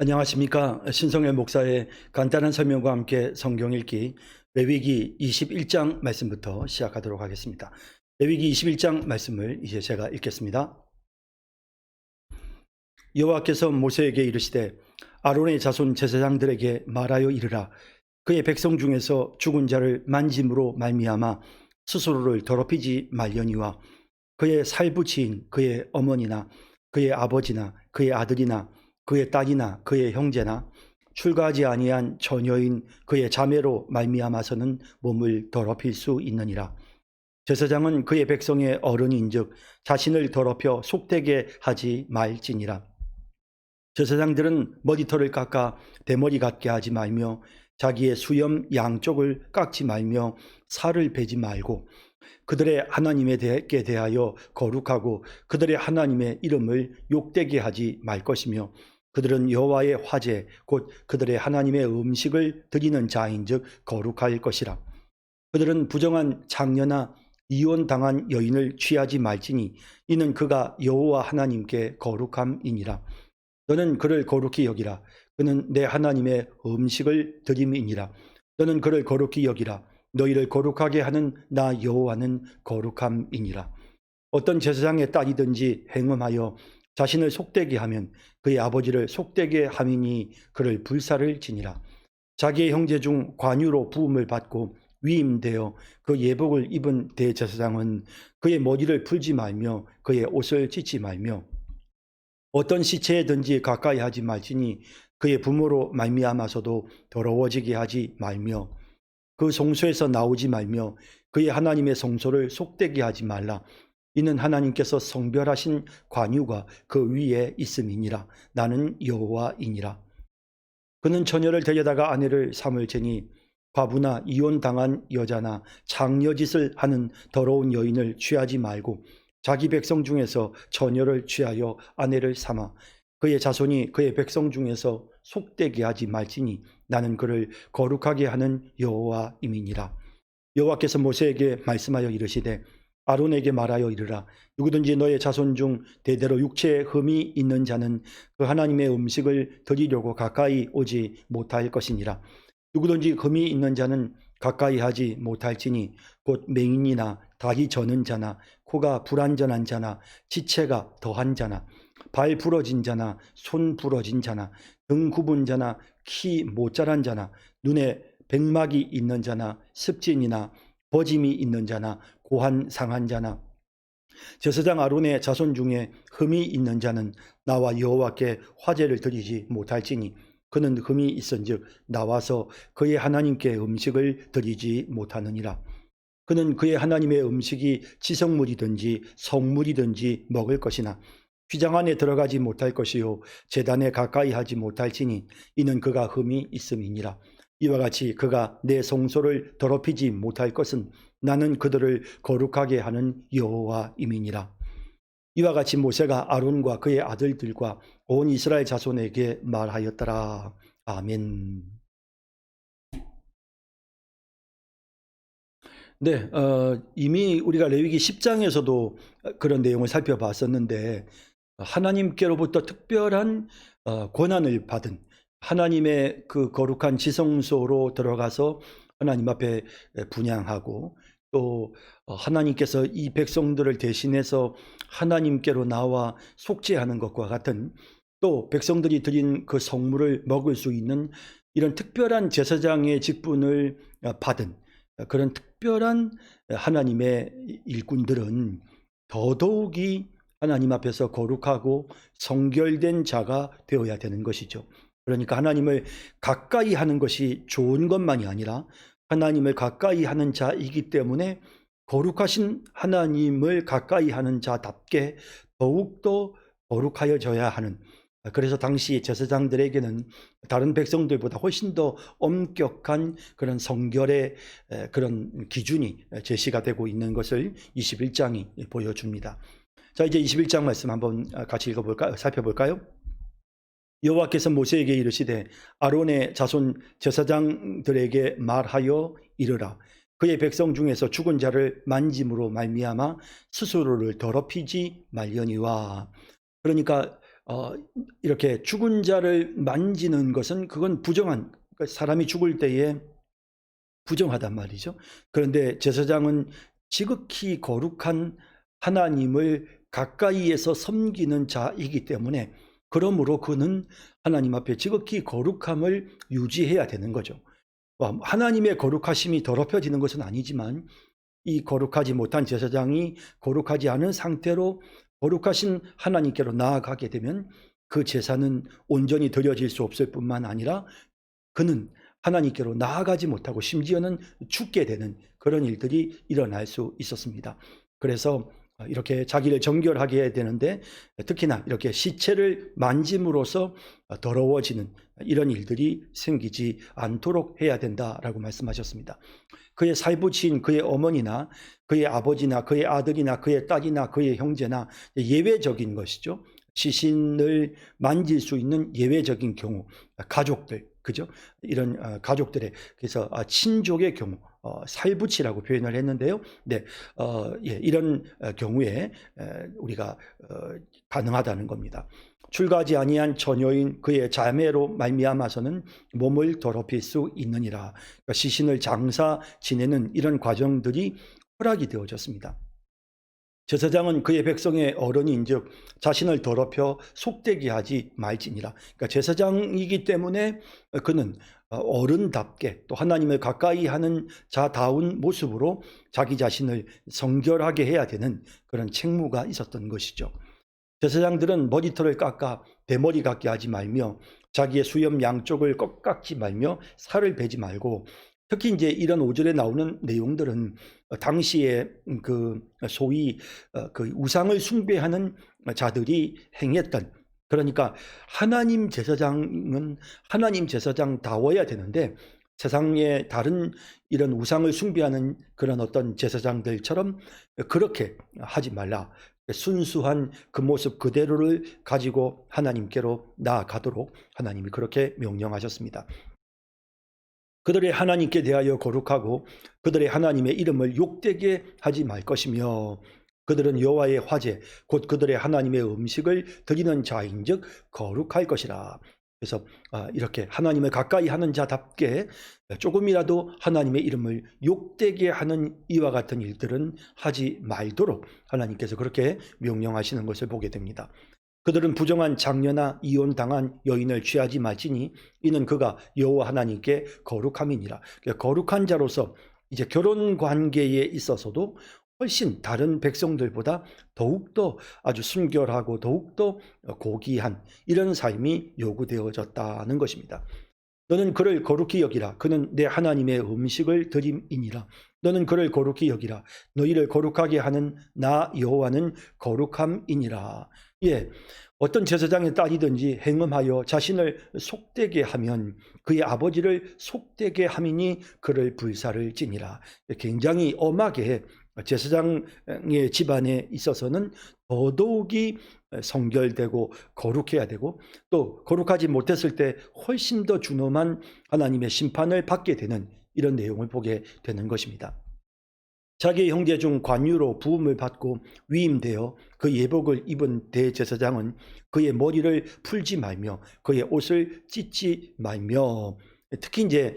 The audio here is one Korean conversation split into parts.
안녕하십니까. 신성일 목사의 간단한 설명과 함께 성경 읽기 레위기 21장 말씀부터 시작하도록 하겠습니다. 레위기 21장 말씀을 이제 제가 읽겠습니다. 여호와께서 모세에게 이르시되 아론의 자손 제사장들에게 말하여 이르라. 그의 백성 중에서 죽은 자를 만짐으로 말미암아 스스로를 더럽히지 말려니와 그의 살부치인 그의 어머니나 그의 아버지나 그의 아들이나 그의 딸이나 그의 형제나 출가하지 아니한 처녀인 그의 자매로 말미암아서는 몸을 더럽힐 수 있느니라. 제사장은 그의 백성의 어른인즉 자신을 더럽혀 속되게 하지 말지니라. 제사장들은 머리털을 깎아 대머리 같게 하지 말며 자기의 수염 양쪽을 깎지 말며 살을 베지 말고 그들의 하나님에 대하여 거룩하고 그들의 하나님의 이름을 욕되게 하지 말 것이며 그들은 여호와의 화제 곧 그들의 하나님의 음식을 드리는 자인즉 거룩할 것이라. 그들은 부정한 장녀나 이혼당한 여인을 취하지 말지니 이는 그가 여호와 하나님께 거룩함이니라. 너는 그를 거룩히 여기라. 그는 내 하나님의 음식을 드림이니라. 너는 그를 거룩히 여기라. 너희를 거룩하게 하는 나 여호와는 거룩함이니라. 어떤 제사장의 딸이든지 행음하여 자신을 속되게 하면 그의 아버지를 속되게 함이니 그를 불사를 지니라. 자기의 형제 중 관유로 부음을 받고 위임되어 그 예복을 입은 대제사장은 그의 머리를 풀지 말며 그의 옷을 찢지 말며 어떤 시체에든지 가까이 하지 말지니 그의 부모로 말미암아서도 더러워지게 하지 말며 그 성소에서 나오지 말며 그의 하나님의 성소를 속되게 하지 말라. 이는 하나님께서 성별하신 관유가 그 위에 있음이니라. 나는 여호와이니라. 그는 처녀를 데려다가 아내를 삼을지니 과부나 이혼당한 여자나 장녀짓을 하는 더러운 여인을 취하지 말고 자기 백성 중에서 처녀를 취하여 아내를 삼아 그의 자손이 그의 백성 중에서 속되게 하지 말지니 나는 그를 거룩하게 하는 여호와임이니라. 여호와께서 모세에게 말씀하여 이르시되 아론에게 말하여 이르라. 누구든지 너의 자손 중 대대로 육체에 흠이 있는 자는 그 하나님의 음식을 드리려고 가까이 오지 못할 것이니라. 누구든지 흠이 있는 자는 가까이 하지 못할지니 곧 맹인이나 닭이 저는 자나 코가 불완전한 자나 지체가 더한 자나 발 부러진 자나 손 부러진 자나 등 굽은 자나 키 모자란 자나 눈에 백막이 있는 자나 습진이나 버짐이 있는 자나 고한 상한 자나 제사장 아론의 자손 중에 흠이 있는 자는 나와 여호와께 화제를 드리지 못할지니 그는 흠이 있은즉 나와서 그의 하나님께 음식을 드리지 못하느니라. 그는 그의 하나님의 음식이 지성물이든지 성물이든지 먹을 것이나 휘장 안에 들어가지 못할 것이요 제단에 가까이 하지 못할지니 이는 그가 흠이 있음이니라. 이와 같이 그가 내 성소를 더럽히지 못할 것은 나는 그들을 거룩하게 하는 여호와임이니라. 이와 같이 모세가 아론과 그의 아들들과 온 이스라엘 자손에게 말하였더라. 아멘. 네, 이미 우리가 레위기 10장에서도 그런 내용을 살펴봤었는데 하나님께로부터 특별한 권한을 받은 하나님의 그 거룩한 지성소로 들어가서 하나님 앞에 분향하고 또 하나님께서 이 백성들을 대신해서 하나님께로 나와 속죄하는 것과 같은 또 백성들이 드린 그 성물을 먹을 수 있는 이런 특별한 제사장의 직분을 받은 그런 특별한 하나님의 일꾼들은 더더욱이 하나님 앞에서 거룩하고 성결된 자가 되어야 되는 것이죠. 그러니까 하나님을 가까이 하는 것이 좋은 것만이 아니라 하나님을 가까이 하는 자이기 때문에 거룩하신 하나님을 가까이 하는 자답게 더욱더 거룩하여져야 하는, 그래서 당시 제사장들에게는 다른 백성들보다 훨씬 더 엄격한 그런 성결의 그런 기준이 제시가 되고 있는 것을 21장이 보여줍니다. 자, 이제 21장 말씀 한번 같이 읽어볼까요? 살펴볼까요? 여호와께서 모세에게 이르시되 아론의 자손 제사장들에게 말하여 이르라. 그의 백성 중에서 죽은 자를 만짐으로 말미암아 스스로를 더럽히지 말려니와. 그러니까 어, 이렇게 죽은 자를 만지는 것은 그건 부정한, 그러니까 사람이 죽을 때에 부정하단 말이죠. 그런데 제사장은 지극히 거룩한 하나님을 가까이에서 섬기는 자이기 때문에, 그러므로 그는 하나님 앞에 지극히 거룩함을 유지해야 되는 거죠. 하나님의 거룩하심이 더럽혀지는 것은 아니지만, 이 거룩하지 못한 제사장이 거룩하지 않은 상태로 거룩하신 하나님께로 나아가게 되면 그 제사는 온전히 드려질 수 없을 뿐만 아니라 그는 하나님께로 나아가지 못하고 심지어는 죽게 되는 그런 일들이 일어날 수 있었습니다. 그래서 이렇게 자기를 정결하게 해야 되는데, 특히나 이렇게 시체를 만짐으로써 더러워지는 이런 일들이 생기지 않도록 해야 된다라고 말씀하셨습니다. 그의 살부친 그의 어머니나 그의 아버지나 그의 아들이나 그의 딸이나 그의 형제나 예외적인 것이죠. 시신을 만질 수 있는 예외적인 경우, 가족들, 그죠? 이런 가족들의, 그래서 친족의 경우, 살부치라고 표현을 했는데요. 네, 이런 경우에 우리가 가능하다는 겁니다. 출가하지 아니한 처녀인 그의 자매로 말미암아서는 몸을 더럽힐 수 있느니라. 그러니까 시신을 장사 지내는 이런 과정들이 허락이 되어졌습니다. 제사장은 그의 백성의 어른인즉 자신을 더럽혀 속되게 하지 말지니라. 그러니까 제사장이기 때문에 그는 어른답게 또 하나님을 가까이 하는 자다운 모습으로 자기 자신을 성결하게 해야 되는 그런 책무가 있었던 것이죠. 제사장들은 머리털을 깎아 대머리 같게 하지 말며 자기의 수염 양쪽을 꺾지 말며 살을 베지 말고, 특히 이제 이런 5절에 나오는 내용들은 당시에 그 소위 그 우상을 숭배하는 자들이 행했던, 그러니까 하나님 제사장은 하나님 제사장다워야 되는데 세상의 다른 이런 우상을 숭배하는 그런 어떤 제사장들처럼 그렇게 하지 말라. 순수한 그 모습 그대로를 가지고 하나님께로 나아가도록 하나님이 그렇게 명령하셨습니다. 그들의 하나님께 대하여 거룩하고 그들의 하나님의 이름을 욕되게 하지 말 것이며, 그들은 여호와의 화제 곧 그들의 하나님의 음식을 드리는 자인즉 거룩할 것이라. 그래서 이렇게 하나님을 가까이 하는 자답게 조금이라도 하나님의 이름을 욕되게 하는 이와 같은 일들은 하지 말도록 하나님께서 그렇게 명령하시는 것을 보게 됩니다. 그들은 부정한 장녀나 이혼당한 여인을 취하지 말지니 이는 그가 여호와 하나님께 거룩함이니라. 거룩한 자로서 이제 결혼 관계에 있어서도 훨씬 다른 백성들보다 더욱더 아주 순결하고 더욱더 고귀한 이런 삶이 요구되어졌다는 것입니다. 너는 그를 거룩히 여기라. 그는 내 하나님의 음식을 드림이니라. 너는 그를 거룩히 여기라. 너희를 거룩하게 하는 나 여호와는 거룩함이니라. 예, 어떤 제사장의 딸이든지 행음하여 자신을 속되게 하면 그의 아버지를 속되게 함이니 그를 불사를 지니라. 굉장히 엄하게 제사장의 집안에 있어서는 더더욱이 성결되고 거룩해야 되고, 또 거룩하지 못했을 때 훨씬 더 준엄한 하나님의 심판을 받게 되는 이런 내용을 보게 되는 것입니다. 자기의 형제 중 관유로 부음을 받고 위임되어 그 예복을 입은 대제사장은 그의 머리를 풀지 말며 그의 옷을 찢지 말며, 특히 이제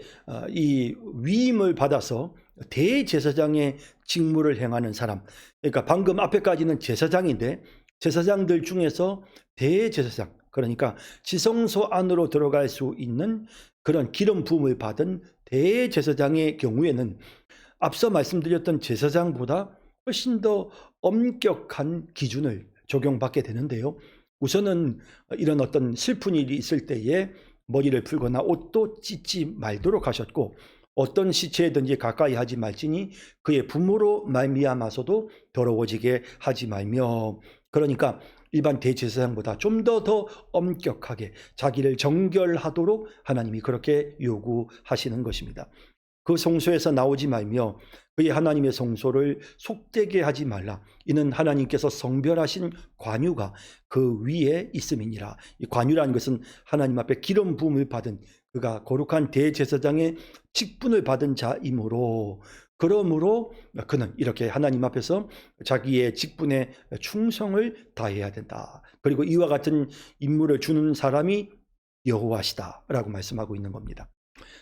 이 위임을 받아서 대제사장의 직무를 행하는 사람, 그러니까 방금 앞에까지는 제사장인데 제사장들 중에서 대제사장, 그러니까 지성소 안으로 들어갈 수 있는 그런 기름 부음을 받은 대제사장의 경우에는 앞서 말씀드렸던 제사장보다 훨씬 더 엄격한 기준을 적용받게 되는데요. 우선은 이런 어떤 슬픈 일이 있을 때에 머리를 풀거나 옷도 찢지 말도록 하셨고, 어떤 시체든지 가까이 하지 말지니 그의 부모로 말미암아서도 더러워지게 하지 말며, 그러니까 일반 대제사장보다 좀 더 엄격하게 자기를 정결하도록 하나님이 그렇게 요구하시는 것입니다. 그 성소에서 나오지 말며 그의 하나님의 성소를 속되게 하지 말라. 이는 하나님께서 성별하신 관유가 그 위에 있음이니라. 이 관유라는 것은 하나님 앞에 기름 부음을 받은, 그가 거룩한 대제사장의 직분을 받은 자이므로 그러므로 그는 이렇게 하나님 앞에서 자기의 직분에 충성을 다해야 된다. 그리고 이와 같은 임무를 주는 사람이 여호와시다라고 말씀하고 있는 겁니다.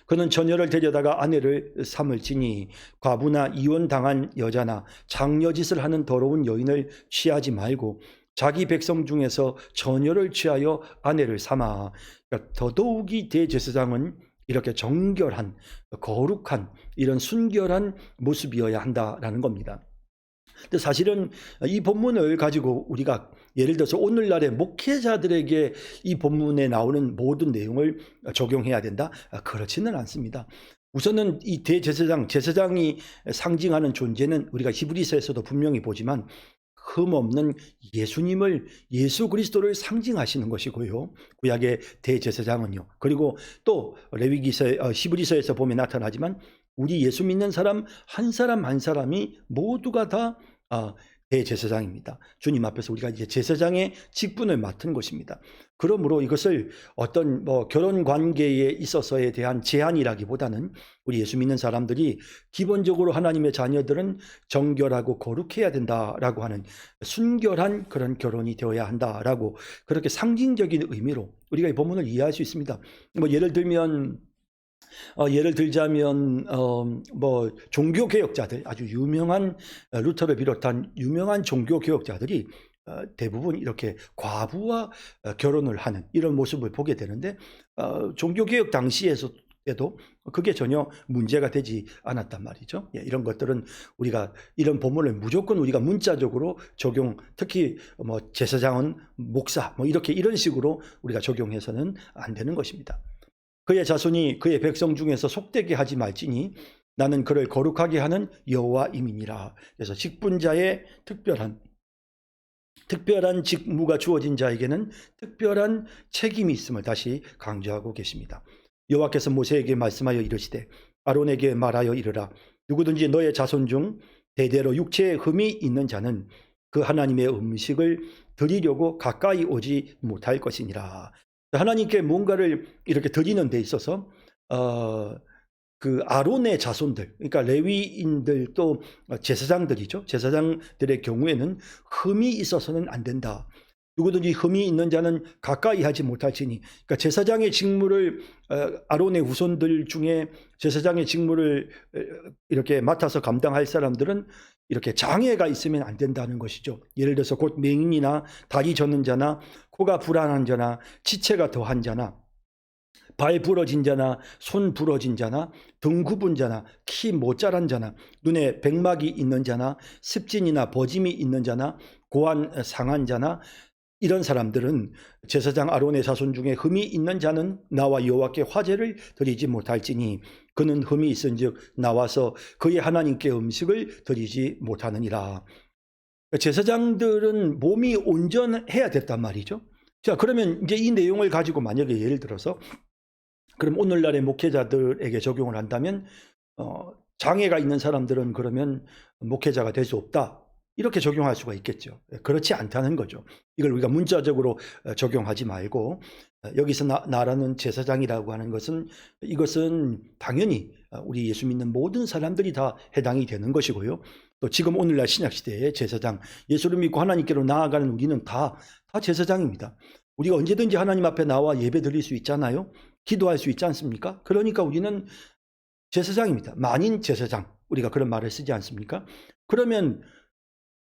그는 처녀를 데려다가 아내를 삼을지니 과부나 이혼당한 여자나 장려짓을 하는 더러운 여인을 취하지 말고 자기 백성 중에서 처녀를 취하여 아내를 삼아. 그러니까 더더욱이 대제사장은 이렇게 정결한, 거룩한, 이런 순결한 모습이어야 한다라는 겁니다. 근데 사실은 이 본문을 가지고 우리가 예를 들어서 오늘날의 목회자들에게 이 본문에 나오는 모든 내용을 적용해야 된다? 그렇지는 않습니다. 우선은 이 대제사장, 제사장이 상징하는 존재는 우리가 히브리서에서도 분명히 보지만 흠없는 예수님을, 예수 그리스도를 상징하시는 것이고요. 구약의 대제사장은요. 그리고 또 레위기서, 히브리서에서 보면 나타나지만 우리 예수 믿는 사람 한 사람 한 사람이 모두가 다 대제사장입니다. 주님 앞에서 우리가 이제 제사장의 직분을 맡은 것입니다. 그러므로 이것을 어떤 결혼 관계에 있어서에 대한 제한이라기보다는 우리 예수 믿는 사람들이 기본적으로 하나님의 자녀들은 정결하고 거룩해야 된다라고 하는 순결한 그런 결혼이 되어야 한다라고 그렇게 상징적인 의미로 우리가 이 본문을 이해할 수 있습니다. 예를 들자면 종교 개혁자들, 아주 유명한 루터를 비롯한 유명한 종교 개혁자들이 대부분 이렇게 과부와 결혼을 하는 이런 모습을 보게 되는데 종교 개혁 당시에도 그게 전혀 문제가 되지 않았단 말이죠. 이런 것들은 우리가 이런 본문을 무조건 우리가 문자적으로 적용, 특히 제사장은 목사 이런 식으로 우리가 적용해서는 안 되는 것입니다. 그의 자손이 그의 백성 중에서 속되게 하지 말지니 나는 그를 거룩하게 하는 여호와임이니라. 그래서 직분자의 특별한 직무가 주어진 자에게는 특별한 책임이 있음을 다시 강조하고 계십니다. 여호와께서 모세에게 말씀하여 이르시되 아론에게 말하여 이르라. 누구든지 너의 자손 중 대대로 육체에 흠이 있는 자는 그 하나님의 음식을 드리려고 가까이 오지 못할 것이니라. 하나님께 뭔가를 이렇게 드리는 데 있어서 그 아론의 자손들, 그러니까 레위인들 또 제사장들이죠. 제사장들의 경우에는 흠이 있어서는 안 된다. 누구든지 흠이 있는 자는 가까이 하지 못할지니. 그러니까 제사장의 직무를 아론의 후손들 중에 제사장의 직무를 이렇게 맡아서 감당할 사람들은 이렇게 장애가 있으면 안 된다는 것이죠. 예를 들어서 곧 맹인이나 다리 젖는 자나 코가 불안한 자나 지체가 더한 자나 발 부러진 자나 손 부러진 자나 등 굽은 자나 키 못 자란 자나 눈에 백막이 있는 자나 습진이나 버짐이 있는 자나 고안 상한 자나 이런 사람들은 제사장 아론의 자손 중에 흠이 있는 자는 나와 여호와께 화제를 드리지 못할지니 그는 흠이 있은즉 나와서 그의 하나님께 음식을 드리지 못하느니라. 제사장들은 몸이 온전해야 됐단 말이죠. 자, 그러면 이제 이 내용을 가지고 만약에 예를 들어서 그럼 오늘날의 목회자들에게 적용을 한다면 장애가 있는 사람들은 그러면 목회자가 될 수 없다. 이렇게 적용할 수가 있겠죠. 그렇지 않다는 거죠. 이걸 우리가 문자적으로 적용하지 말고 여기서 나라는 제사장이라고 하는 것은 이것은 당연히 우리 예수 믿는 모든 사람들이 다 해당이 되는 것이고요. 또 지금 오늘날 신약시대의 제사장, 예수를 믿고 하나님께로 나아가는 우리는 다 제사장입니다. 우리가 언제든지 하나님 앞에 나와 예배 드릴 수 있잖아요. 기도할 수 있지 않습니까? 그러니까 우리는 제사장입니다. 만인 제사장, 우리가 그런 말을 쓰지 않습니까? 그러면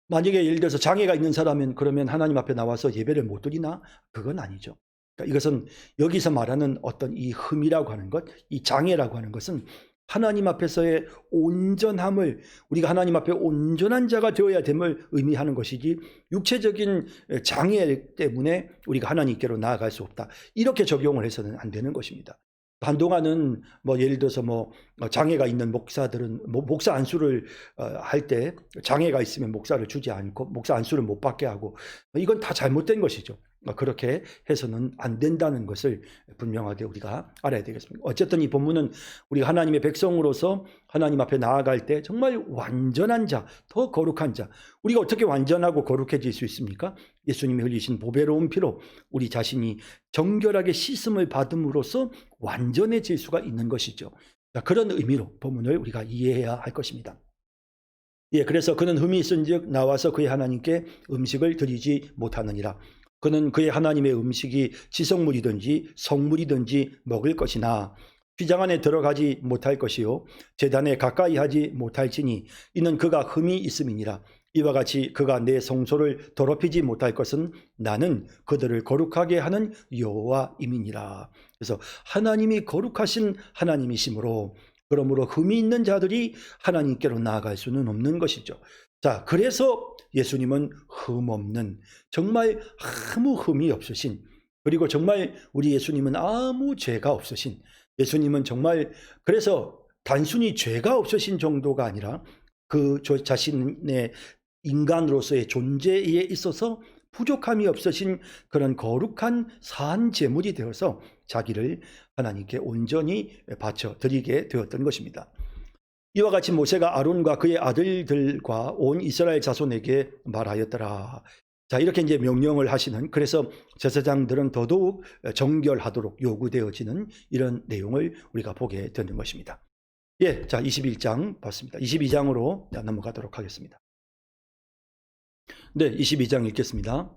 만약에 예를 들어서 장애가 있는 사람은 그러면 하나님 앞에 나와서 예배를 못 드리나? 그건 아니죠. 그러니까 이것은 여기서 말하는 어떤 이 흠이라고 하는 것, 이 장애라고 하는 것은 하나님 앞에서의 온전함을, 우리가 하나님 앞에 온전한 자가 되어야 됨을 의미하는 것이지 육체적인 장애 때문에 우리가 하나님께로 나아갈 수 없다. 이렇게 적용을 해서는 안 되는 것입니다. 한동안은 예를 들어서 장애가 있는 목사들은 목사 안수를 할 때 장애가 있으면 목사를 주지 않고 목사 안수를 못 받게 하고 이건 다 잘못된 것이죠. 그렇게 해서는 안 된다는 것을 분명하게 우리가 알아야 되겠습니다. 어쨌든 이 본문은 우리가 하나님의 백성으로서 하나님 앞에 나아갈 때 정말 완전한 자, 더 거룩한 자, 우리가 어떻게 완전하고 거룩해질 수 있습니까? 예수님이 흘리신 보배로운 피로 우리 자신이 정결하게 씻음을 받음으로써 완전해질 수가 있는 것이죠. 자, 그런 의미로 본문을 우리가 이해해야 할 것입니다. 예, 그래서 그는 흠이 있은즉 나와서 그의 하나님께 음식을 드리지 못하느니라. 그는 그의 하나님의 음식이 지성물이든지 성물이든지 먹을 것이나 휘장 안에 들어가지 못할 것이요 제단에 가까이 하지 못할지니 이는 그가 흠이 있음이니라. 이와 같이 그가 내 성소를 더럽히지 못할 것은 나는 그들을 거룩하게 하는 여호와임이니라. 그래서 하나님이 거룩하신 하나님이시므로 그러므로 흠이 있는 자들이 하나님께로 나아갈 수는 없는 것이죠. 자, 그래서 예수님은 흠 없는, 정말 아무 흠이 없으신, 그리고 정말 우리 예수님은 아무 죄가 없으신, 예수님은 정말 그래서 단순히 죄가 없으신 정도가 아니라 그 자신의 인간으로서의 존재에 있어서 부족함이 없으신 그런 거룩한 산 제물이 되어서 자기를 하나님께 온전히 바쳐 드리게 되었던 것입니다. 이와 같이 모세가 아론과 그의 아들들과 온 이스라엘 자손에게 말하였더라. 자, 이렇게 이제 명령을 하시는, 그래서 제사장들은 더더욱 정결하도록 요구되어지는 이런 내용을 우리가 보게 되는 것입니다. 예, 자, 21장 봤습니다. 22장으로 넘어가도록 하겠습니다. 네, 22장 읽겠습니다.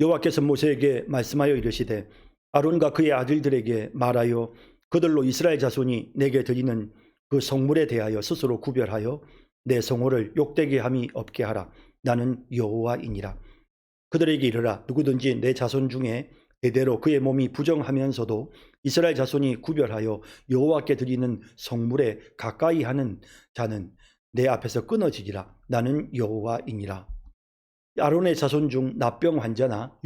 여호와께서 모세에게 말씀하여 이르시되 아론과 그의 아들들에게 말하여 그들로 이스라엘 자손이 내게 드리는 그 성물에 대하여 스스로 구별하여 내 성호를 욕되게 함이 없게 하라. 나는 여호와이니라. 그들에게 이르라. 누구든지 내 자손 중에 대대로 그의 몸이 부정하면서도 이스라엘 자손이 구별하여 여호와께 드리는 성물에 가까이 하는 자는 내 앞에서 끊어지리라. 나는 여호와이니라. 아론의 자손 중 납병 환자나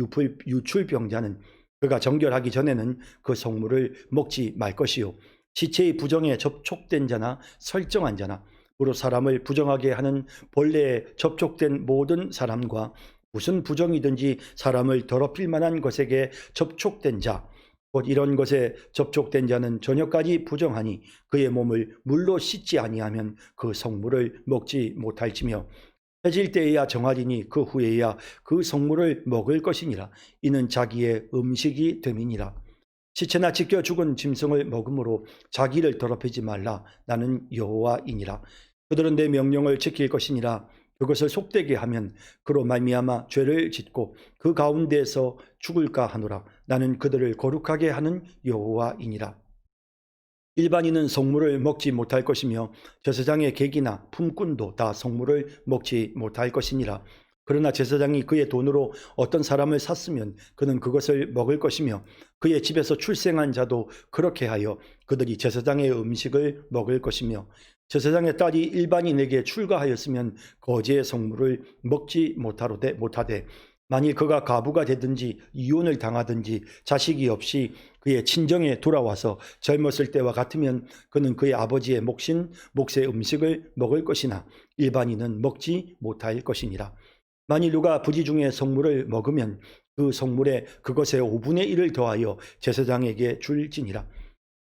유출병자는 그가 정결하기 전에는 그 성물을 먹지 말 것이요 시체의 부정에 접촉된 자나 설정한 자나 무로 사람을 부정하게 하는 본래에 접촉된 모든 사람과 무슨 부정이든지 사람을 더럽힐 만한 것에게 접촉된 자, 곧 이런 것에 접촉된 자는 저녁까지 부정하니 그의 몸을 물로 씻지 아니하면 그 성물을 먹지 못할지며 해질 때에야 정하리니 그 후에야 그 성물을 먹을 것이니라. 이는 자기의 음식이 됨이니라. 시체나 찢겨 죽은 짐승을 먹음으로 자기를 더럽히지 말라. 나는 여호와이니라. 그들은 내 명령을 지킬 것이니라. 그것을 속되게 하면 그로 말미암아 죄를 짓고 그 가운데에서 죽을까 하노라. 나는 그들을 거룩하게 하는 여호와이니라. 일반인은 성물을 먹지 못할 것이며 제사장의 객이나 품꾼도 다 성물을 먹지 못할 것이니라. 그러나 제사장이 그의 돈으로 어떤 사람을 샀으면 그는 그것을 먹을 것이며 그의 집에서 출생한 자도 그렇게 하여 그들이 제사장의 음식을 먹을 것이며 제사장의 딸이 일반인에게 출가하였으면 거제의 성물을 먹지 못하되 만일 그가 가부가 되든지 이혼을 당하든지 자식이 없이 그의 친정에 돌아와서 젊었을 때와 같으면 그는 그의 아버지의 몫의 음식을 먹을 것이나 일반인은 먹지 못할 것이니라. 만일 누가 부지 중에 성물을 먹으면 그 성물에 그것의 5분의 1을 더하여 제사장에게 줄지니라.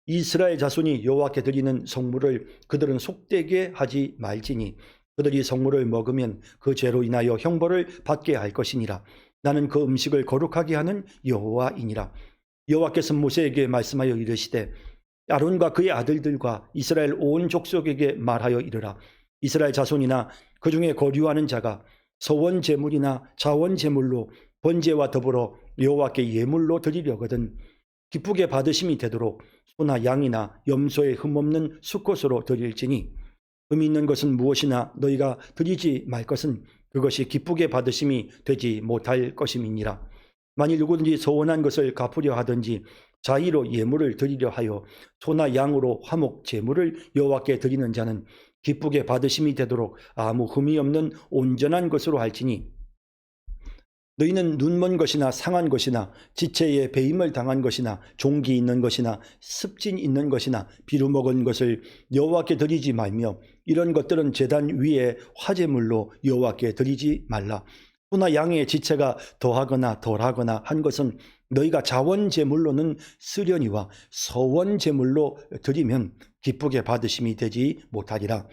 이스라엘 자손이 여호와께 드리는 성물을 그들은 속되게 하지 말지니 그들이 성물을 먹으면 그 죄로 인하여 형벌을 받게 할 것이니라. 나는 그 음식을 거룩하게 하는 여호와이니라. 여호와께서 모세에게 말씀하여 이르시되 아론과 그의 아들들과 이스라엘 온 족속에게 말하여 이르라. 이스라엘 자손이나 그 중에 거류하는 자가 서원 제물이나 자원 제물로 번제와 더불어 여호와께 예물로 드리려거든 기쁘게 받으심이 되도록 소나 양이나 염소의 흠없는 수컷으로 드릴지니 흠이 있는 것은 무엇이나 너희가 드리지 말 것은 그것이 기쁘게 받으심이 되지 못할 것임이니라. 만일 누구든지 서원한 것을 갚으려 하든지 자의로 예물을 드리려 하여 소나 양으로 화목 제물을 여호와께 드리는 자는 기쁘게 받으심이 되도록 아무 흠이 없는 온전한 것으로 할지니 너희는 눈먼 것이나 상한 것이나 지체에 배임을 당한 것이나 종기 있는 것이나 습진 있는 것이나 비루 먹은 것을 여호와께 드리지 말며 이런 것들은 제단 위에 화제물로 여호와께 드리지 말라. 소나 양의 지체가 더하거나 덜하거나 한 것은 너희가 자원제물로는 쓰려니와 서원제물로 드리면 기쁘게 받으심이 되지 못하리라.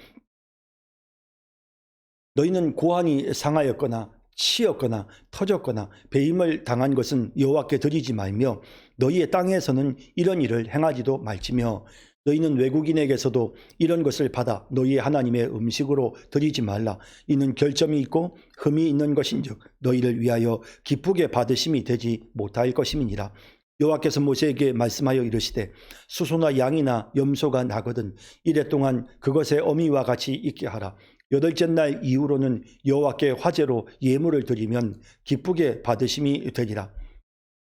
너희는 고환이 상하였거나 치였거나 터졌거나 배임을 당한 것은 여호와께 드리지 말며 너희의 땅에서는 이런 일을 행하지도 말지며 너희는 외국인에게서도 이런 것을 받아 너희 하나님의 음식으로 드리지 말라. 이는 결점이 있고 흠이 있는 것인즉 너희를 위하여 기쁘게 받으심이 되지 못할 것임이니라. 여호와께서 모세에게 말씀하여 이르시되 수소나 양이나 염소가 나거든 이래 동안 그것의 어미와 같이 있게 하라. 여덟째 날 이후로는 여호와께 화제로 예물을 드리면 기쁘게 받으심이 되리라.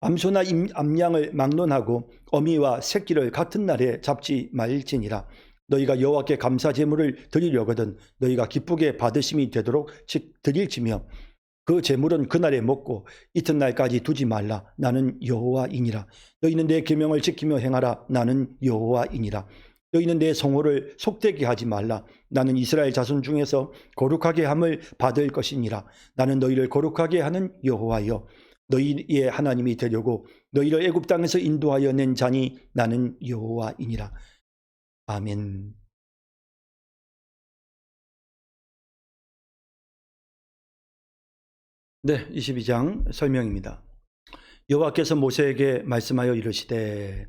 암소나 암양을 막론하고 어미와 새끼를 같은 날에 잡지 말지니라. 너희가 여호와께 감사 제물을 드리려거든 너희가 기쁘게 받으심이 되도록 드릴지며 그 제물은 그날에 먹고 이튿날까지 두지 말라. 나는 여호와이니라. 너희는 내 계명을 지키며 행하라. 나는 여호와이니라. 너희는 내 성호를 속되게 하지 말라. 나는 이스라엘 자손 중에서 거룩하게 함을 받을 것이니라. 나는 너희를 거룩하게 하는 여호와여 너희의 하나님이 되려고 너희를 애굽 땅에서 인도하여 낸 자니 나는 여호와이니라. 아멘. 네, 22장 설명입니다. 여호와께서 모세에게 말씀하여 이르시되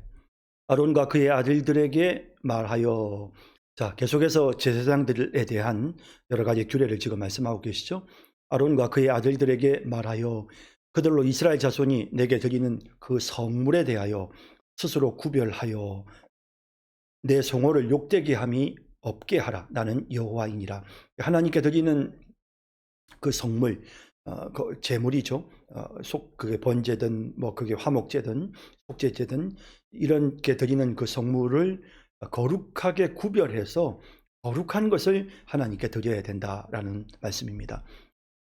아론과 그의 아들들에게 말하여, 자, 계속해서 제사장들에 대한 여러 가지 규례를 지금 말씀하고 계시죠. 아론과 그의 아들들에게 말하여 그들로 이스라엘 자손이 내게 드리는 그 성물에 대하여 스스로 구별하여 내 성호를 욕되게 함이 없게 하라. 나는 여호와이니라. 하나님께 드리는 그 성물, 그 제물이죠. 그게 번제든 그게 화목제든 속죄제든 이런 게 드리는 그 성물을 거룩하게 구별해서 거룩한 것을 하나님께 드려야 된다라는 말씀입니다.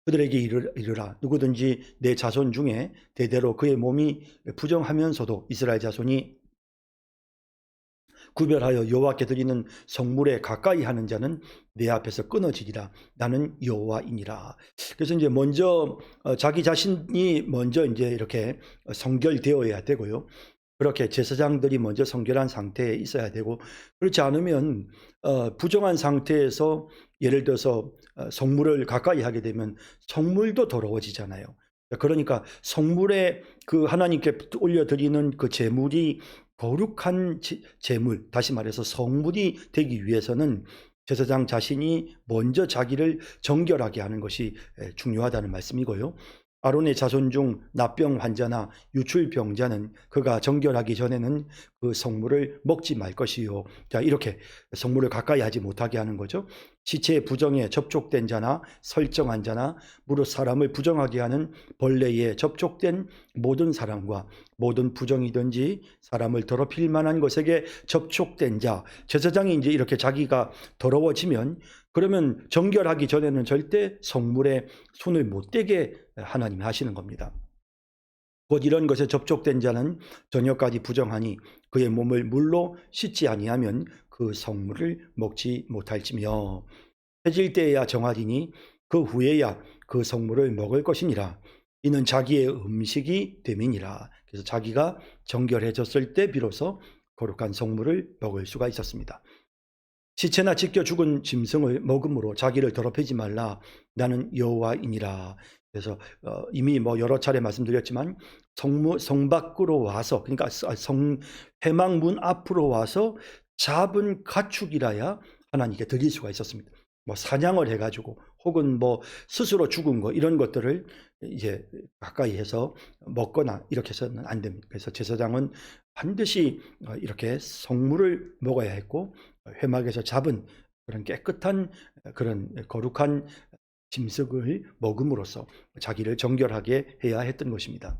그들에게 이르라. 누구든지 내 자손 중에 대대로 그의 몸이 부정하면서도 이스라엘 자손이 구별하여 여호와께 드리는 성물에 가까이 하는 자는 내 앞에서 끊어지리라. 나는 여호와이니라. 그래서 이제 먼저 자기 자신이 먼저 이제 이렇게 성결되어야 되고요. 그렇게 제사장들이 먼저 성결한 상태에 있어야 되고, 그렇지 않으면 부정한 상태에서 예를 들어서 성물을 가까이 하게 되면 성물도 더러워지잖아요. 그러니까 성물에 그 하나님께 올려드리는 그 제물이 거룩한 제물, 다시 말해서 성물이 되기 위해서는 제사장 자신이 먼저 자기를 정결하게 하는 것이 중요하다는 말씀이고요. 아론의 자손 중 납병 환자나 유출병자는 그가 정결하기 전에는 그 성물을 먹지 말 것이요. 자, 이렇게 성물을 가까이 하지 못하게 하는 거죠. 시체의 부정에 접촉된 자나 설정한 자나 무릇 사람을 부정하게 하는 벌레에 접촉된 모든 사람과 모든 부정이든지 사람을 더럽힐 만한 것에게 접촉된 자, 제사장이 이제 이렇게 자기가 더러워지면 그러면 정결하기 전에는 절대 성물에 손을 못 대게 하나님이 하시는 겁니다. 곧 이런 것에 접촉된 자는 저녁까지 부정하니 그의 몸을 물로 씻지 아니하면 그 성물을 먹지 못할지며 해질 때에야 정하리니 그 후에야 그 성물을 먹을 것이니라. 이는 자기의 음식이 됨이니라. 그래서 자기가 정결해졌을 때 비로소 거룩한 성물을 먹을 수가 있었습니다. 시체나 찢겨 죽은 짐승을 먹음으로 자기를 더럽히지 말라. 나는 여호와이니라. 그래서 이미 여러 차례 말씀드렸지만 성 밖으로 와서, 그러니까 회막문 앞으로 와서 잡은 가축이라야 하나님께 드릴 수가 있었습니다. 사냥을 해가지고 혹은 스스로 죽은 거 이런 것들을 이제 가까이 해서 먹거나 이렇게 해서는 안 됩니다. 그래서 제사장은 반드시 이렇게 성물을 먹어야 했고 회막에서 잡은 그런 깨끗한 그런 거룩한 짐승을 먹음으로써 자기를 정결하게 해야 했던 것입니다.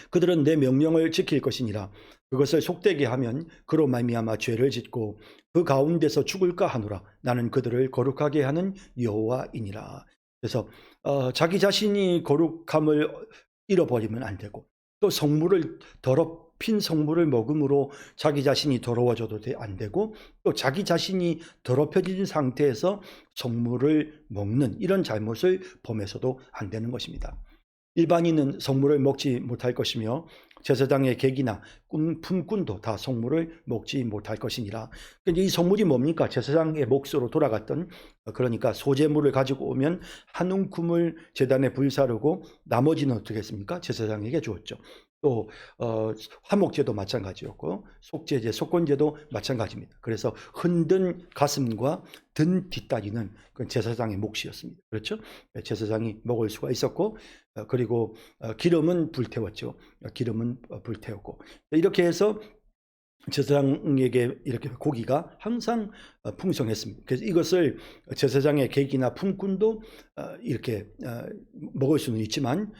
그들은 내 명령을 지킬 것이니라. 그것을 속되게 하면 그로 말미암아 죄를 짓고 그 가운데서 죽을까 하노라. 나는 그들을 거룩하게 하는 여호와이니라. 그래서 자기 자신이 거룩함을 잃어버리면 안 되고 또 성물을 더럽힌 성물을 먹음으로 자기 자신이 더러워져도 안 되고 또 자기 자신이 더럽혀진 상태에서 성물을 먹는 이런 잘못을 범해서도 안 되는 것입니다. 일반인은 성물을 먹지 못할 것이며 제사장의 객이나 품꾼도 다 성물을 먹지 못할 것이니라. 이 성물이 뭡니까? 제사장의 몫으로 돌아갔던, 그러니까 소제물을 가지고 오면 한 움큼을 제단에 불사르고 나머지는 어떻게 했습니까? 제사장에게 주었죠. 또 화목제도 마찬가지였고 속죄제, 속건제도 마찬가지입니다. 그래서 흔든 가슴과 든 뒷다리는 그 제사장의 몫이었습니다. 그렇죠? 제사장이 먹을 수가 있었고 그리고 기름은 불태웠죠. 기름은 불태웠고 이렇게 해서 제사장에게 이렇게 고기가 항상 풍성했습니다. 그래서 이것을 제사장의 객이나 품꾼도 이렇게 먹을 수는 있지만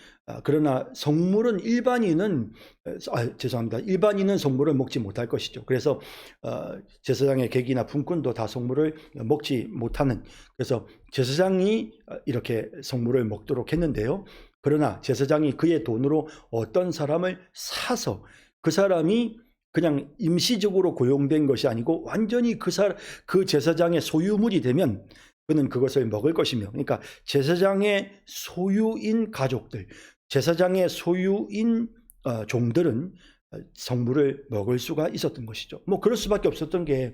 그러나 성물은 일반인은 죄송합니다. 일반인은 성물을 먹지 못할 것이죠. 그래서 제사장의 객이나 품꾼도 다 성물을 먹지 못하는, 그래서 제사장이 이렇게 성물을 먹도록 했는데요. 그러나 제사장이 그의 돈으로 어떤 사람을 사서 그 사람이 그냥 임시적으로 고용된 것이 아니고 완전히 그 제사장의 소유물이 되면 그는 그것을 먹을 것이며, 그러니까 제사장의 소유인 가족들, 제사장의 소유인 종들은 성물을 먹을 수가 있었던 것이죠. 뭐 그럴 수밖에 없었던 게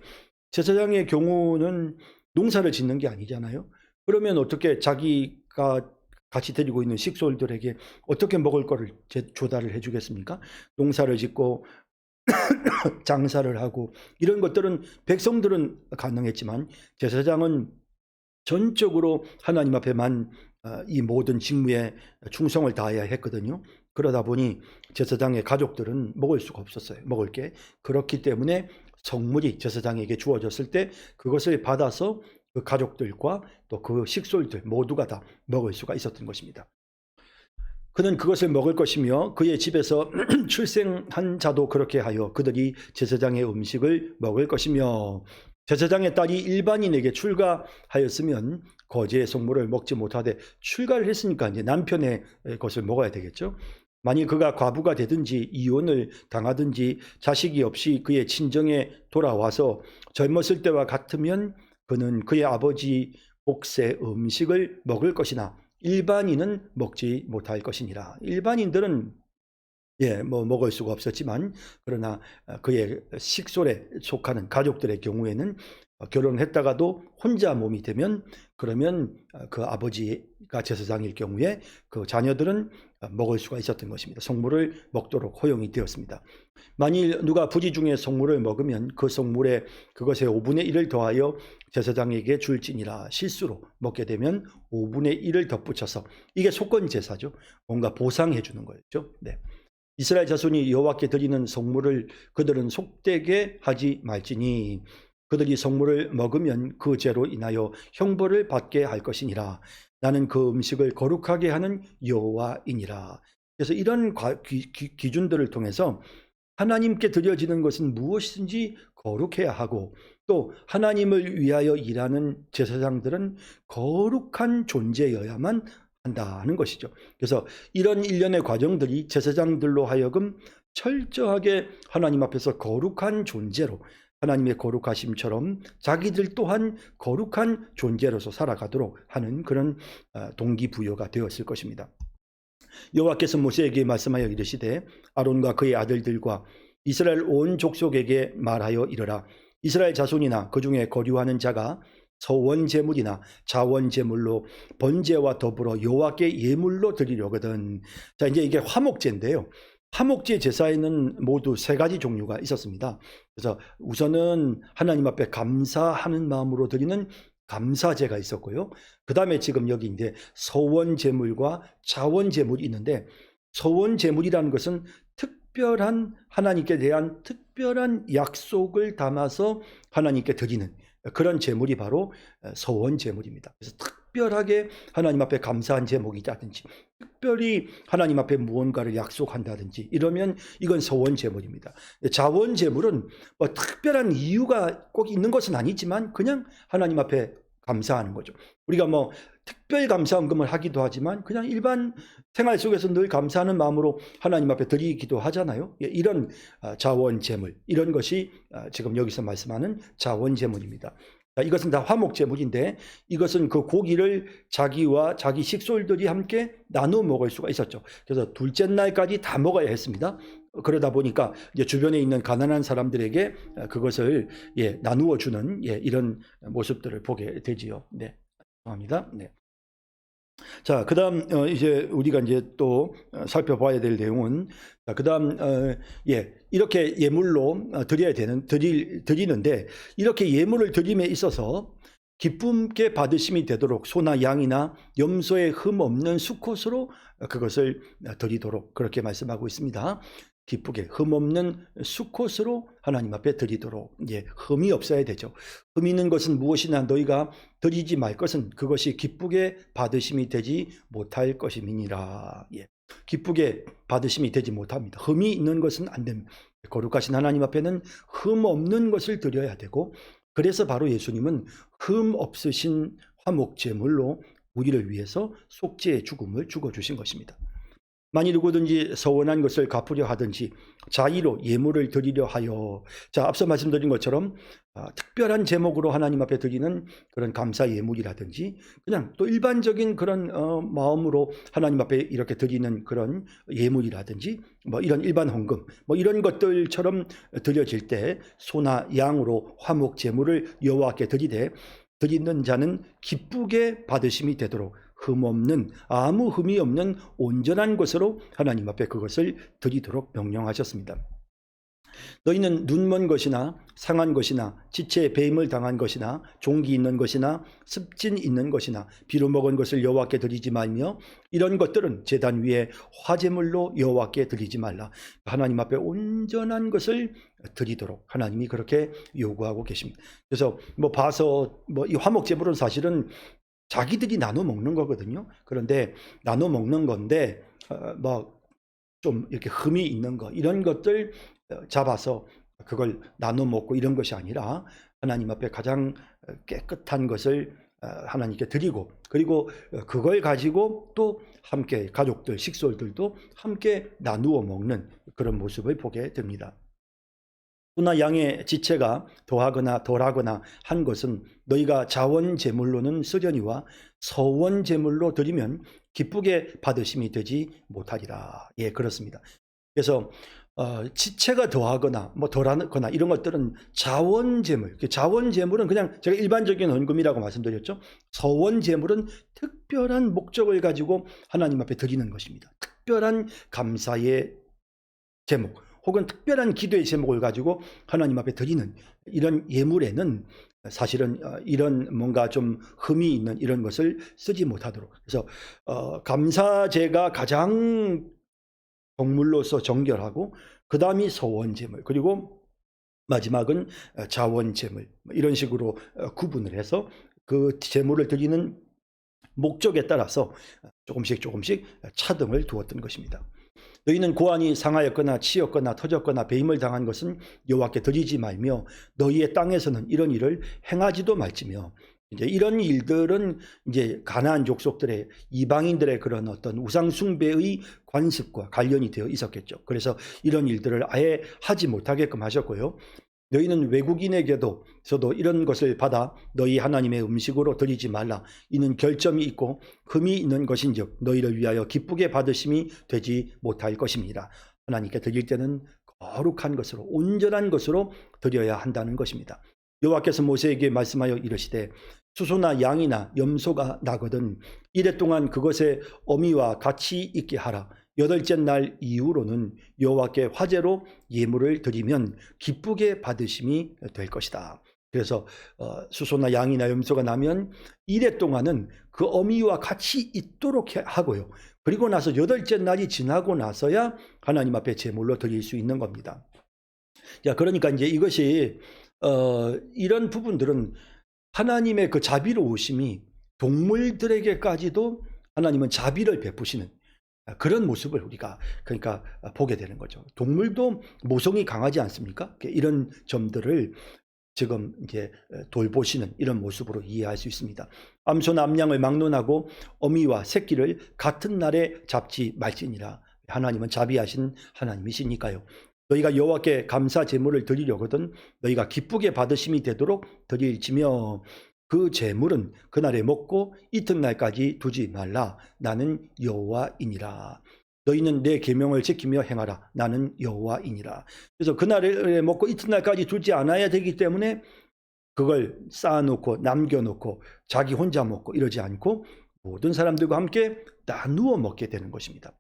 제사장의 경우는 농사를 짓는 게 아니잖아요. 그러면 어떻게 자기가 같이 데리고 있는 식솔들에게 어떻게 먹을 거를 조달을 해주겠습니까? 농사를 짓고 장사를 하고 이런 것들은 백성들은 가능했지만 제사장은 전적으로 하나님 앞에만 이 모든 직무에 충성을 다해야 했거든요. 그러다 보니 제사장의 가족들은 먹을 수가 없었어요. 먹을 게. 그렇기 때문에 성물이 제사장에게 주어졌을 때 그것을 받아서 그 가족들과 또 그 식솔들 모두가 다 먹을 수가 있었던 것입니다. 그는 그것을 먹을 것이며 그의 집에서 출생한 자도 그렇게 하여 그들이 제사장의 음식을 먹을 것이며, 제사장의 딸이 일반인에게 출가하였으면 거제의 성물을 먹지 못하되 출가를 했으니까 이제 남편의 것을 먹어야 되겠죠. 만일 그가 과부가 되든지 이혼을 당하든지 자식이 없이 그의 친정에 돌아와서 젊었을 때와 같으면 그는 그의 아버지 복세 음식을 먹을 것이나 일반인은 먹지 못할 것이니라. 일반인들은 뭐 먹을 수가 없었지만 그러나 그의 식솔에 속하는 가족들의 경우에는 결혼했다가도 혼자 몸이 되면 그러면 그 아버지가 제사장일 경우에 그 자녀들은 먹을 수가 있었던 것입니다. 성물을 먹도록 허용이 되었습니다. 만일 누가 부지 중에 성물을 먹으면 그 성물에 그것의 5분의 1을 더하여 제사장에게 줄지니라. 실수로 먹게 되면 5분의 1을 덧붙여서, 이게 속건 제사죠. 뭔가 보상해 주는 거였죠. 네. 이스라엘 자손이 여호와께 드리는 성물을 그들은 속되게 하지 말지니 그들이 성물을 먹으면 그 죄로 인하여 형벌을 받게 할 것이니라. 나는 그 음식을 거룩하게 하는 여호와이니라. 그래서 이런 기준들을 통해서 하나님께 드려지는 것은 무엇이든지 거룩해야 하고, 또 하나님을 위하여 일하는 제사장들은 거룩한 존재여야만 한다는 것이죠. 그래서 이런 일련의 과정들이 제사장들로 하여금 철저하게 하나님 앞에서 거룩한 존재로, 하나님의 거룩하심처럼 자기들 또한 거룩한 존재로서 살아가도록 하는 그런 동기부여가 되었을 것입니다. 여호와께서 모세에게 말씀하여 이르시되 아론과 그의 아들들과 이스라엘 온 족속에게 말하여 이르라. 이스라엘 자손이나 그 중에 거류하는 자가 서원 제물이나 자원 제물로 번제와 더불어 여호와께 예물로 드리려거든. 자, 이제 이게 화목제인데요. 화목제 제사에는 모두 3가지 종류가 있었습니다. 그래서 우선은 하나님 앞에 감사하는 마음으로 드리는 감사제가 있었고요. 그 다음에 지금 여기 이제 서원 제물과 자원 제물이 있는데, 서원 제물이라는 것은 특별한 하나님께 대한 특별한 약속을 담아서 하나님께 드리는 그런 제물이 바로 서원 제물입니다. 그래서 특별하게 하나님 앞에 감사한 제목이라든지 특별히 하나님 앞에 무언가를 약속한다든지 이러면 이건 서원 제물입니다. 자원 제물은 뭐 특별한 이유가 꼭 있는 것은 아니지만 그냥 하나님 앞에 감사하는 거죠. 우리가 뭐 특별 감사헌금을 하기도 하지만 그냥 일반 생활 속에서 늘 감사하는 마음으로 하나님 앞에 드리기도 하잖아요. 이런 자원 제물, 이런 것이 지금 여기서 말씀하는 자원 제물입니다. 이것은 다 화목 제물인데 이것은 그 고기를 자기와 자기 식솔들이 함께 나누어 먹을 수가 있었죠. 그래서 둘째 날까지 다 먹어야 했습니다. 그러다 보니까 이제 주변에 있는 가난한 사람들에게 그것을 나누어 주는 이런 모습들을 보게 되지요. 네, 감사합니다. 네. 자, 그다음 이제 우리가 이제 또 살펴봐야 될 내용은, 자, 그다음 이렇게 예물로 드려야 되는 드리는데, 이렇게 예물을 드림에 있어서 기쁨께 받으심이 되도록 소나 양이나 염소의 흠 없는 수컷으로 그것을 드리도록 그렇게 말씀하고 있습니다. 기쁘게 흠 없는 수컷으로 하나님 앞에 드리도록. 흠이 없어야 되죠. 흠 있는 것은 무엇이나 너희가 드리지 말 것은 그것이 기쁘게 받으심이 되지 못할 것임이니라. 기쁘게 받으심이 되지 못합니다. 흠이 있는 것은 안 됩니다. 거룩하신 하나님 앞에는 흠 없는 것을 드려야 되고, 그래서 바로 예수님은 흠 없으신 화목 제물로 우리를 위해서 속죄의 죽음을 죽어주신 것입니다. 만일 누구든지 서원한 것을 갚으려 하든지 자의로 예물을 드리려 하여, 자, 앞서 말씀드린 것처럼 특별한 제목으로 하나님 앞에 드리는 그런 감사 예물이라든지, 그냥 또 일반적인 그런 마음으로 하나님 앞에 이렇게 드리는 그런 예물이라든지, 뭐 이런 일반 헌금, 뭐 이런 것들처럼 드려질 때 소나 양으로 화목 제물을 여호와께 드리는 자는 기쁘게 받으심이 되도록 흠없는, 아무 흠이 없는 온전한 것으로 하나님 앞에 그것을 드리도록 명령하셨습니다. 너희는 눈먼 것이나 상한 것이나 지체에 배임을 당한 것이나 종기 있는 것이나 습진 있는 것이나 비루 먹은 것을 여호와께 드리지 말며, 이런 것들은 제단 위에 화제물로 여호와께 드리지 말라. 하나님 앞에 온전한 것을 드리도록 하나님이 그렇게 요구하고 계십니다. 그래서 봐서 이 화목 제물은 사실은 자기들이 나눠 먹는 거거든요. 그런데 나눠 먹는 건데 좀 이렇게 흠이 있는 거, 이런 것들 잡아서 그걸 나눠 먹고 이런 것이 아니라 하나님 앞에 가장 깨끗한 것을 하나님께 드리고, 그리고 그걸 가지고 또 함께 가족들, 식솔들도 함께 나누어 먹는 그런 모습을 보게 됩니다. 소나 양의 지체가 더하거나 덜하거나 한 것은 너희가 자원 제물로는 쓰려니와 서원 제물로 드리면 기쁘게 받으심이 되지 못하리라. 그렇습니다. 그래서 지체가 더하거나 덜하거나 이런 것들은 자원 제물. 자원 제물은 그냥 제가 일반적인 헌금이라고 말씀드렸죠. 서원 제물은 특별한 목적을 가지고 하나님 앞에 드리는 것입니다. 특별한 감사의 제목, 혹은 특별한 기도의 제목을 가지고 하나님 앞에 드리는 이런 예물에는 사실은 이런 뭔가 좀 흠이 있는 이런 것을 쓰지 못하도록. 그래서 감사제가 가장 정물로서 정결하고, 그 다음이 서원제물, 그리고 마지막은 자원제물, 이런 식으로 구분을 해서 그 제물을 드리는 목적에 따라서 조금씩 차등을 두었던 것입니다. 너희는 고안이 상하였거나 치였거나 터졌거나 배임을 당한 것은 여호와께 드리지 말며 너희의 땅에서는 이런 일을 행하지도 말지며. 이제 이런 일들은 이제 가나안 족속들의, 이방인들의 그런 어떤 우상 숭배의 관습과 관련이 되어 있었겠죠. 그래서 이런 일들을 아예 하지 못하게끔 하셨고요. 너희는 외국인에게도 이런 것을 받아 너희 하나님의 음식으로 드리지 말라. 이는 결점이 있고 흠이 있는 것인즉 너희를 위하여 기쁘게 받으심이 되지 못할 것입니다. 하나님께 드릴 때는 거룩한 것으로, 온전한 것으로 드려야 한다는 것입니다. 여호와께서 모세에게 말씀하여 이르시되 수소나 양이나 염소가 나거든 이래 동안 그것의 어미와 같이 있게 하라. 여덟째 날 이후로는 여호와께 화제로 예물을 드리면 기쁘게 받으심이 될 것이다. 그래서 수소나 양이나 염소가 나면 이래 동안은 그 어미와 같이 있도록 하고요. 그리고 나서 여덟째 날이 지나고 나서야 하나님 앞에 제물로 드릴 수 있는 겁니다. 그러니까 이제 이것이 이런 부분들은 하나님의 그 자비로우심이 동물들에게까지도 하나님은 자비를 베푸시는 그런 모습을 우리가 그러니까 보게 되는 거죠. 동물도 모성이 강하지 않습니까? 이런 점들을 지금 이제 돌보시는 이런 모습으로 이해할 수 있습니다. 암소나 암양을 막론하고 어미와 새끼를 같은 날에 잡지 말지니라. 하나님은 자비하신 하나님이시니까요. 너희가 여호와께 감사 제물을 드리려거든 너희가 기쁘게 받으심이 되도록 드릴지며 그 제물은 그날에 먹고 이튿날까지 두지 말라. 나는 여호와이니라. 너희는 내 계명을 지키며 행하라. 나는 여호와이니라. 그래서 그날에 먹고 이튿날까지 두지 않아야 되기 때문에 그걸 쌓아놓고 남겨놓고 자기 혼자 먹고 이러지 않고 모든 사람들과 함께 나누어 먹게 되는 것입니다.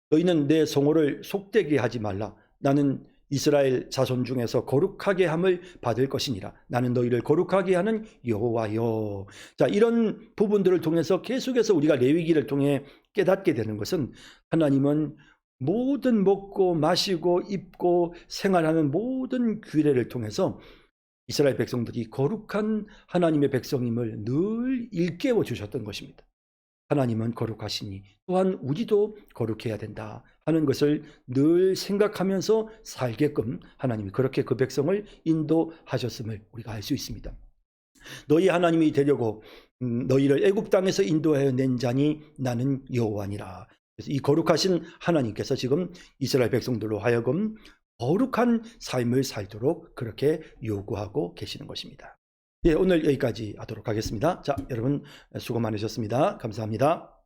너희는 내 성호를 속되게 하지 말라. 나는 이스라엘 자손 중에서 거룩하게 함을 받을 것이니라. 나는 너희를 거룩하게 하는 여호와여. 자, 이런 부분들을 통해서 계속해서 우리가 레위기를 통해 깨닫게 되는 것은 하나님은 모든 먹고 마시고 입고 생활하는 모든 규례를 통해서 이스라엘 백성들이 거룩한 하나님의 백성임을 늘 일깨워 주셨던 것입니다. 하나님은 거룩하시니 또한 우리도 거룩해야 된다 하는 것을 늘 생각하면서 살게끔 하나님이 그렇게 그 백성을 인도하셨음을 우리가 알 수 있습니다. 너희 하나님이 되려고 너희를 애굽 땅에서 인도하여 낸 자니 나는 여호와니라. 그래서 이 거룩하신 하나님께서 지금 이스라엘 백성들로 하여금 거룩한 삶을 살도록 그렇게 요구하고 계시는 것입니다. 예, 오늘 여기까지 하도록 하겠습니다. 자, 여러분 수고 많으셨습니다. 감사합니다.